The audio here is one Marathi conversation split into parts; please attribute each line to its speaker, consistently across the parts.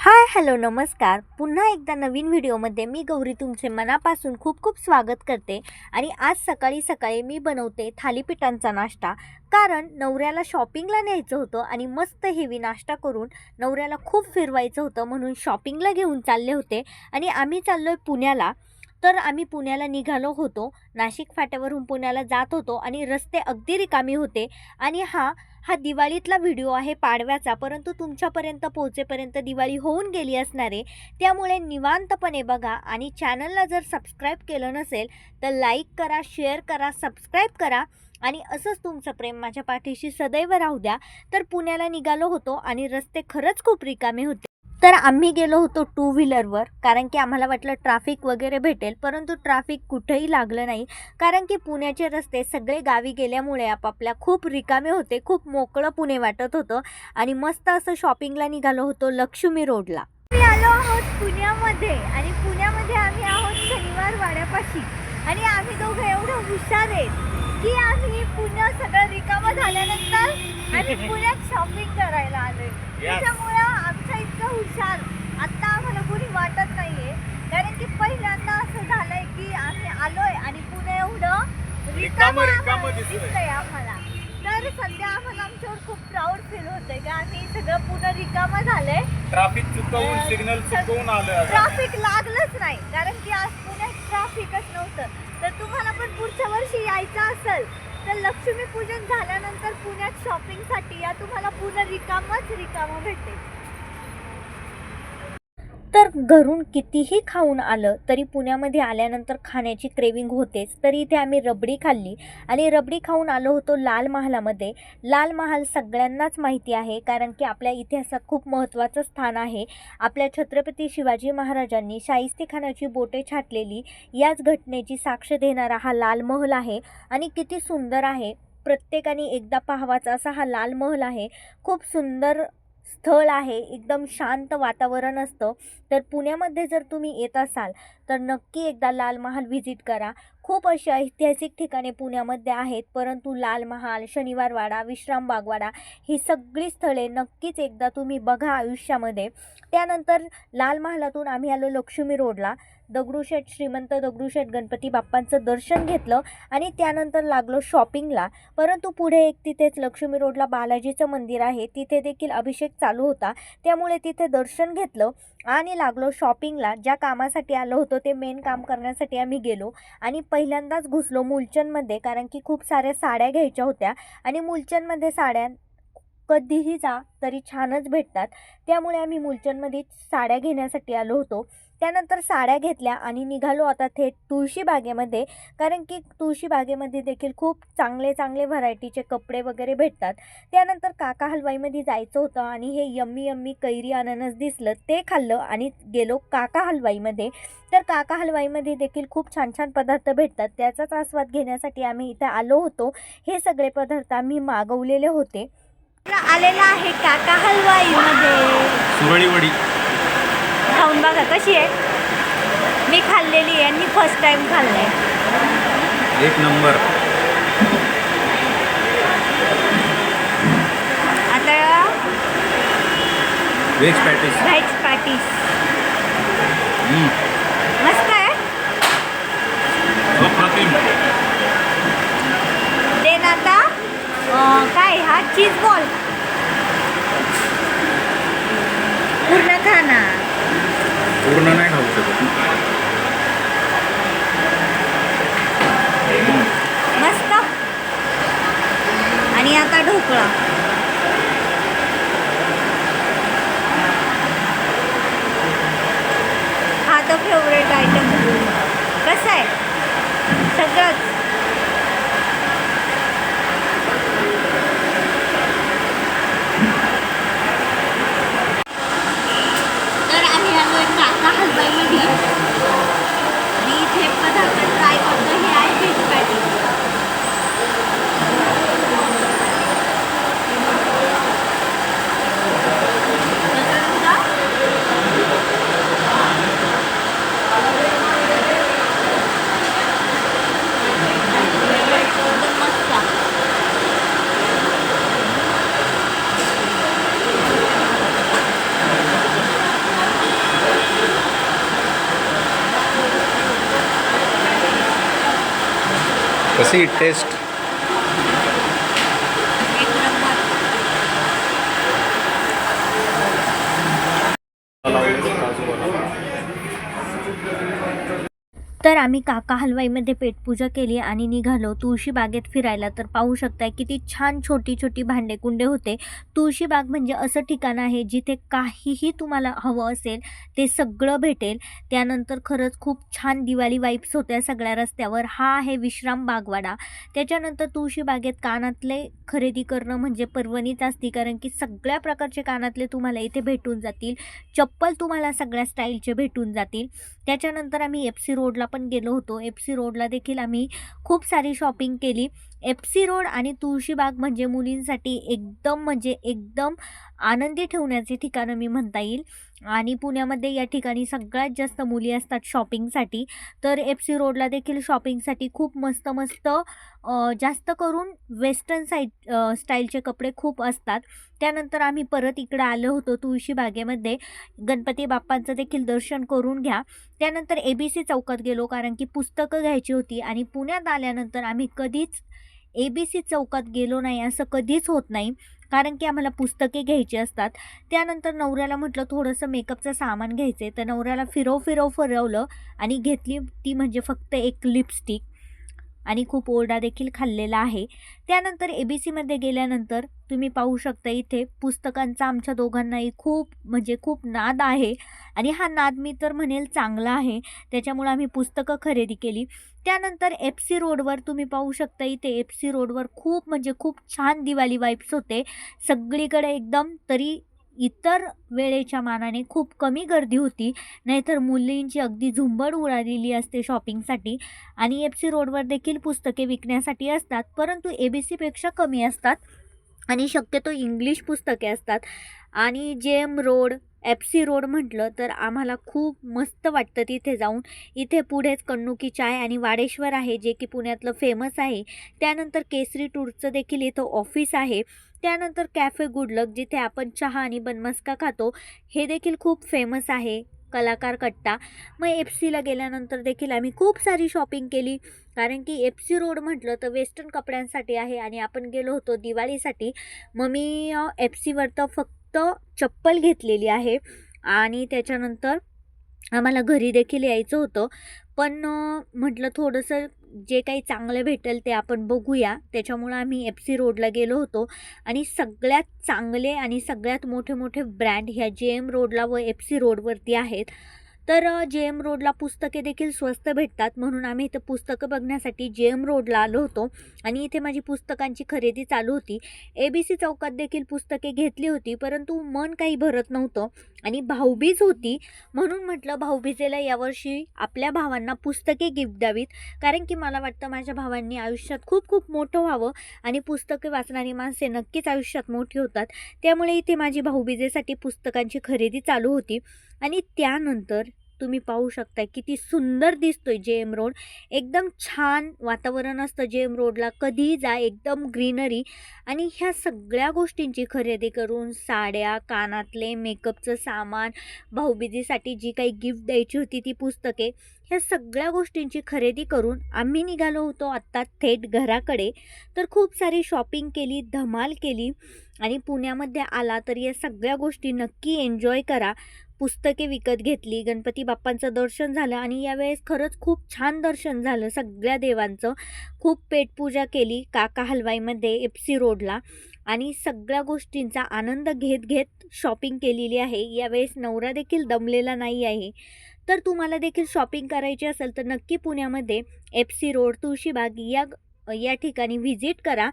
Speaker 1: हाय हॅलो नमस्कार. पुन्हा एकदा नवीन व्हिडिओमध्ये मी गौरी तुमचे मनापासून खूप खूप स्वागत करते. आणि आज सकाळी सकाळी मी बनवते थालीपीठांचा नाश्ता. कारण नवऱ्याला शॉपिंगला न्यायचं होतं आणि मस्त हेवी नाश्ता करून नवऱ्याला खूप फिरवायचं होतं, म्हणून शॉपिंगला घेऊन चालले होते. आणि आम्ही चाललो आहे पुण्याला. तर आम्ही पुण्याला निघालो होतो. नाशिक फाट्यावरून पुण्याला जात होतो आणि रस्ते अगदी रिकामी होते. आणि हा दिवाळीतला व्हिडिओ आहे, पाडव्याचा, परंतु तुमच्यापर्यंत पोहोचेपर्यंत दिवाळी होऊन गेली असणार आहे. त्यामुळे निवांतपणे बघा. आणि चॅनलला जर सबस्क्राईब केलं नसेल तर लाईक करा, शेअर करा, सबस्क्राईब करा. आणि असंच तुमचं प्रेम माझ्या पाठीशी सदैव राहू द्या. तर पुण्याला निघालो होतो आणि रस्ते खरंच खूप रिकामे होते. तर आम्ही गेलो होतो टू व्हीलरवर, कारण की आम्हाला वाटलं ट्रॅफिक वगैरे भेटेल, परंतु ट्रॅफिक कुठेही लागलं नाही. कारण की पुण्याचे रस्ते सगळे गावी गेल्यामुळे आपापल्या खूप रिकामे होते. खूप मोकळं पुणे वाटत होतं. आणि मस्त असं शॉपिंगला निघालो होतो लक्ष्मी रोडला. आम्ही आलो आहोत पुण्यामध्ये. आणि पुण्यामध्ये आम्ही आहोत शनिवार वाड्यापाशी. आणि आम्ही दोघं एवढं हुशार आहेत की आम्ही पुणे सगळं रिकामं झाल्यानंतर आम्ही पुण्यात शॉपिंग करायला आलोय. त्याच्यामुळं आमच्या इतकं हुशार आत्ता आम्हाला कोणी वाटत नाहीये. कारण की पहिल्यांदा असं झालंय की आम्ही आलोय आणि पुणे एवढं रिकामं दिसतंय आम्हाला. तर सध्या आम्हाला आमच्यावर खूप प्राऊड फील होतंय की आम्ही सगळं पुणे रिकामं झालंय.
Speaker 2: ट्रॅफिक चुकवून सिग्नल चुकवून आलोय.
Speaker 1: ट्रॅफिक लागलंच नाही, कारण की आज पुण्यात ट्रॅफिकच नव्हतं. तर तुम्हाला पण पुढच्या वर्षी यायचं असेल तर लक्ष्मीपूजन झाल्यानंतर पुण्यात शॉपिंगसाठी या. तुम्हाला पुणे रिकामं भेटेल. तर घरून कितीही खाऊन आलं तरी पुण्यामध्ये आल्यानंतर खाण्याची क्रेविंग होतेच. तरी इथे आम्ही रबडी खाल्ली आणि रबडी खाऊन आलो होतो लाल महालामध्ये. लाल महाल सगळ्यांनाच माहिती आहे, कारण की आपल्या इतिहासात खूप महत्त्वाचं स्थान आहे. आपल्या छत्रपती शिवाजी महाराजांनी शाहिस्तेखानाची बोटे छाटलेली याच घटनेची साक्ष देणारा हा लाल महल आहे. आणि किती सुंदर आहे, प्रत्येकाने एकदा पाहावाचा असा हा लाल महल आहे. खूप सुंदर स्थळ आहे, एकदम शांत वातावरण असतं. तर पुण्यामध्ये जर तुम्ही येत असाल तर नक्की एकदा लाल महाल व्हिजिट करा. खूप अशी ऐतिहासिक ठिकाणे पुण्यामध्ये आहेत, परंतु लाल महाल, शनिवार वाडा, विश्राम बागवाडा ही सगळी स्थळे नक्कीच एकदा तुम्ही बघा आयुष्यामध्ये. त्यानंतर लाल महालातून आम्ही आलो लक्ष्मी रोडला. दगडूशेठ श्रीमंत दगडूशेठ गणपती बाप्पांचं दर्शन घेतलं आणि त्यानंतर लागलो शॉपिंगला. परंतु पुढे एक तिथेच लक्ष्मी रोडला बालाजीचं मंदिर आहे, तिथे देखील अभिषेक चालू होता. त्यामुळे तिथे दर्शन घेतलं आणि लागलो शॉपिंगला. ज्या कामासाठी आलो होतो ते मेन काम करण्यासाठी आम्ही गेलो. आणि पहिल्यांदाच घुसलो मूलचंदमध्ये, कारण की खूप साऱ्या साड्या घ्यायच्या होत्या. आणि मूलचंदमध्ये साड्या कधीही जा तरी छानच भेटतात. त्यामुळे आम्ही मूलचंदमध्ये साड्या घेण्यासाठी आलो होतो. त्यानंतर साड्या घेतल्या आणि निघालो आता थेट तुळशीबागेमध्ये, कारण की तुळशीबागेमध्ये देखील खूप चांगले चांगले व्हरायटीचे कपडे वगैरे भेटतात. त्यानंतर काका हलवाईमध्ये जायचं होतं आणि हे यम्मी यम्मी कैरी अननस दिसलं, ते खाल्लं आणि गेलो काका हलवाईमध्ये. तर काका हलवाईमध्ये देखील खूप छान छान पदार्थ भेटतात, त्याचाच आस्वाद घेण्यासाठी आम्ही इथे आलो होतो. हे सगळे पदार्थ आम्ही मागवलेले होते. आलेला आहे काका हलवाईमध्ये.
Speaker 2: सुरळी वडी
Speaker 1: खाऊन बघा कशी आहे. मी खाल्लेली आहे आणि फर्स्ट टाइम खाल्लंय.
Speaker 2: एक नंबर.
Speaker 1: आता
Speaker 2: व्हेज पॅटीस
Speaker 1: मस्त आहे.
Speaker 2: अप्रतिम.
Speaker 1: देन आता काय हा चीज बॉल पूर्ण खाणार.
Speaker 2: पूर्ण नाही खाऊ शकत.
Speaker 1: मस्त. आणि आता ढोकळा. हा तर फेवरेट आयटम. कसं आहे सगळंच. तर आम्ही आलो काका हलवाईमध्ये आणि इथे पदार्थ ट्राय करतो. हे आहे व्हेज पॅटी.
Speaker 2: कशी टेस्ट?
Speaker 1: एक नंबर. तर आम्ही काका हलवाईमध्ये पेटपूजा केली आणि निघालो तुळशीबागेत फिरायला. तर पाहू शकताय किती छान छोटी छोटी भांडेकुंडे होते. तुळशीबाग म्हणजे असं ठिकाण आहे जिथे काहीही तुम्हाला हवं असेल ते सगळं भेटेल. त्यानंतर खरंच खूप छान दिवाळी वाईब्स होत्या सगळ्या रस्त्यावर. हा आहे विश्राम बागवाडा. त्याच्यानंतर तुळशीबागेत कानातले खरेदी करणं म्हणजे पर्वणीच असती, कारण की सगळ्या प्रकारचे कानातले तुम्हाला इथे भेटून जातील. चप्पल तुम्हाला सगळ्या स्टाईलचे भेटून जातील. त्याच्यानंतर आम्ही FC रोडला पण गेलो होतो. FC रोडला देखील आम्ही खूप सारी शॉपिंग केली. FC रोड आणि तुळशीबाग म्हणजे मुलींसाठी एकदम म्हणजे एकदम आनंदी ठेवण्याचे ठिकाणं मी म्हणता येईल. आणि पुण्यामध्ये या ठिकाणी सगळ्यात जास्त मुली असतात शॉपिंगसाठी. तर FC रोडला देखील शॉपिंगसाठी खूप मस्त मस्त जास्त करून वेस्टर्न स्टाईलचे कपडे खूप असतात. त्यानंतर आम्ही परत इकडं आलो होतो तुळशीबागेमध्ये. गणपती बाप्पांचं देखील दर्शन करून घ्या. त्यानंतर ABC चौकात गेलो कारण की पुस्तकं घ्यायची होती. आणि पुण्यात आल्यानंतर आम्ही कधीच ABC चौकात गेलो नाही असं कधीच होत नाही, कारण की आम्हाला पुस्तके घ्यायची असतात. त्यानंतर नवऱ्याला म्हटलं थोडंसं मेकअपचं सामान घ्यायचं आहे, तर नवऱ्याला फिरवलं आणि घेतली ती म्हणजे फक्त एक लिपस्टिक. आणि खूप ओरडा देखील खाल्लेला आहे. त्यानंतर ABCमध्ये गेल्यानंतर तुम्ही पाहू शकता इथे पुस्तकांचा आमच्या दोघांनाही खूप म्हणजे खूप नाद आहे. आणि हा नाद मी तर म्हणेल चांगला आहे. त्याच्यामुळे आम्ही पुस्तकं खरेदी केली. त्यानंतर FC रोडवर तुम्ही पाहू शकता इथे FC रोडवर खूप म्हणजे खूप छान दिवाळी वाईब्स होते सगळीकडे एकदम. तरी इतर वेळेच्या मानाने खूप कमी गर्दी होती, नाहीतर मुलींची अगदी झुंबड उडालेली असते शॉपिंगसाठी. आणि FC रोडवर देखील पुस्तके विकण्यासाठी असतात, परंतु ABCपेक्षा कमी असतात आणि शक्यतो इंग्लिश पुस्तके असतात. आणि JM रोड FC रोड म्हटलं तर आम्हाला खूप मस्त वाटतं तिथे जाऊन. इथे पुढेच कन्नुकी चाय आणि वाडेश्वर आहे जे की पुण्यातलं फेमस आहे. त्यानंतर केसरी टूरचं देखील इथं ऑफिस आहे. त्यानंतर कॅफे गुडलक जिथे आपण चहा आणि बनमस्का खातो, हे देखील खूप फेमस आहे. कलाकार कट्टा. मग FC गेल्यानंतर देखील आम्ही खूप सारी शॉपिंग केली, कारण की FC रोड म्हटलं तर वेस्टर्न कपड्यांसाठी आहे आणि आपण गेलो होतो दिवाळीसाठी. मग मी FCवर तर फक्त चप्पल घेतलेली आहे. आणि त्याच्यानंतर आम्हाला घरी देखील यायचं होतं, पण म्हटलं थोडंसं जे काही चांगलं भेटेल ते आपण बघूया. त्याच्यामुळं आम्ही FC रोडला गेलो होतो. आणि सगळ्यात चांगले आणि सगळ्यात मोठे मोठे ब्रँड ह्या JM रोडला व FC रोडवरती आहेत. तर JM रोडला पुस्तके देखील स्वस्त भेटतात, म्हणून आम्ही इथं पुस्तकं बघण्यासाठी JM रोडला आलो होतो. आणि इथे माझी पुस्तकांची खरेदी चालू होती. ABC चौकात देखील पुस्तके घेतली होती, परंतु मन काही भरत नव्हतं. आणि भाऊबीज होती, म्हणून म्हटलं भाऊबीजेला यावर्षी आपल्या भावांना पुस्तके गिफ्ट द्यावीत, कारण की मला वाटतं माझ्या भावांनी आयुष्यात खूप खूप मोठं व्हावं आणि पुस्तके वाचणारी माणसे नक्कीच आयुष्यात मोठी होतात. त्यामुळे इथे माझी भाऊबीजेसाठी पुस्तकांची खरेदी चालू होती. आणि त्यानंतर तुम्ही पाहू शकता किती सुंदर दिसतोय JM रोड. एकदम छान वातावरण असतं JM रोडला, कधीही जा एकदम ग्रीनरी. आणि ह्या सगळ्या गोष्टींची खरेदी करून साड्या, कानातले, मेकअपचं सामान, भाऊबीजेसाठी जी काही गिफ्ट द्यायची होती ती पुस्तके, ह्या सगळ्या गोष्टींची खरेदी करून आम्ही निघालो होतो आत्ता थेट घराकडे. तर खूप सारी शॉपिंग केली, धमाल केली. आणि पुण्यामध्ये आला तर या सगळ्या गोष्टी नक्की एन्जॉय करा. पुस्तके विकत घेतली, गणपती बाप्पांचं दर्शन झालं आणि यावेळेस खरंच खूप छान दर्शन झालं सगळ्या देवांचं. खूप पेटपूजा केली काका हलवाईमध्ये FC रोडला. आणि सगळ्या गोष्टींचा आनंद घेत शॉपिंग केलेली आहे. यावेळेस नवरा देखील दमलेला नाही आहे. तर तुम्हाला देखील शॉपिंग करायची असेल तर नक्की पुण्यामध्ये FC रोड, तुळशीबाग या ठिकाणी व्हिजिट करा.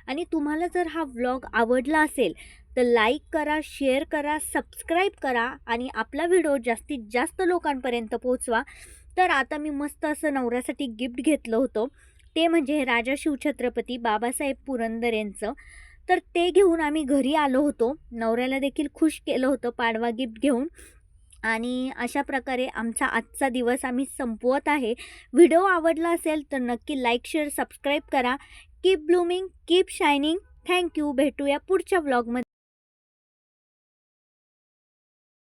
Speaker 1: आणि तुम्हाला जर हा व्लॉग आवडला असेल तर लाईक करा, शेअर करा, सबस्क्राईब करा आणि आपला व्हिडिओ जास्तीत जास्त लोकांपर्यंत पोहोचवा. तर आता मी मस्त असं नवऱ्यासाठी गिफ्ट घेतलं होतं, ते म्हणजे राजा शिवछत्रपती बाबासाहेब पुरंदरेंचं. तर ते घेऊन आम्ही घरी आलो होतो. नवऱ्याला देखील खुश केलं होतं पाडवा गिफ्ट घेऊन. आणि अशा प्रकारे आमचा आजचा दिवस आम्ही संपवत आहे. व्हिडिओ आवडला असेल तर नक्की लाईक, शेअर, सबस्क्राईब करा. Keep blooming, keep shining. Thank you. भेटूया पुढच्या व्लॉगमध्ये.